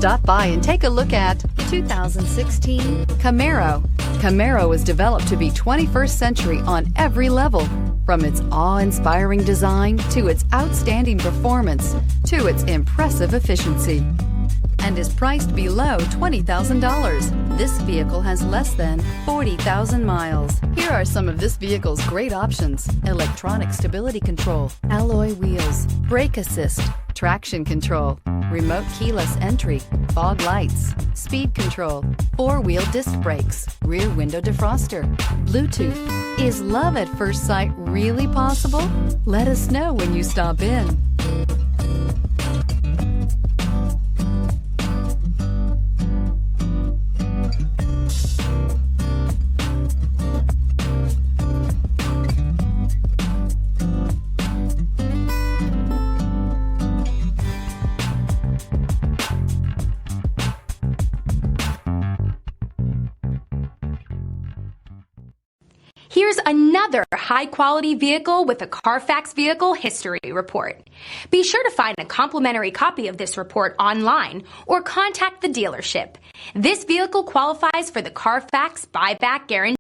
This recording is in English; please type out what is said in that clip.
Stop by and take a look at 2016 Camaro. Camaro was developed to be 21st century on every level, from its awe-inspiring design to its outstanding performance to its impressive efficiency, and is priced below $20,000. This vehicle has less than 40,000 miles. Here are some of this vehicle's great options: electronic stability control, alloy wheels, brake assist, traction control, remote keyless entry, fog lights, speed control, four-wheel disc brakes, rear window defroster, Bluetooth. Is love at first sight really possible? Let us know when you stop in. Here's another high-quality vehicle with a Carfax Vehicle History Report. Be sure to find a complimentary copy of this report online or contact the dealership. This vehicle qualifies for the Carfax Buyback Guarantee.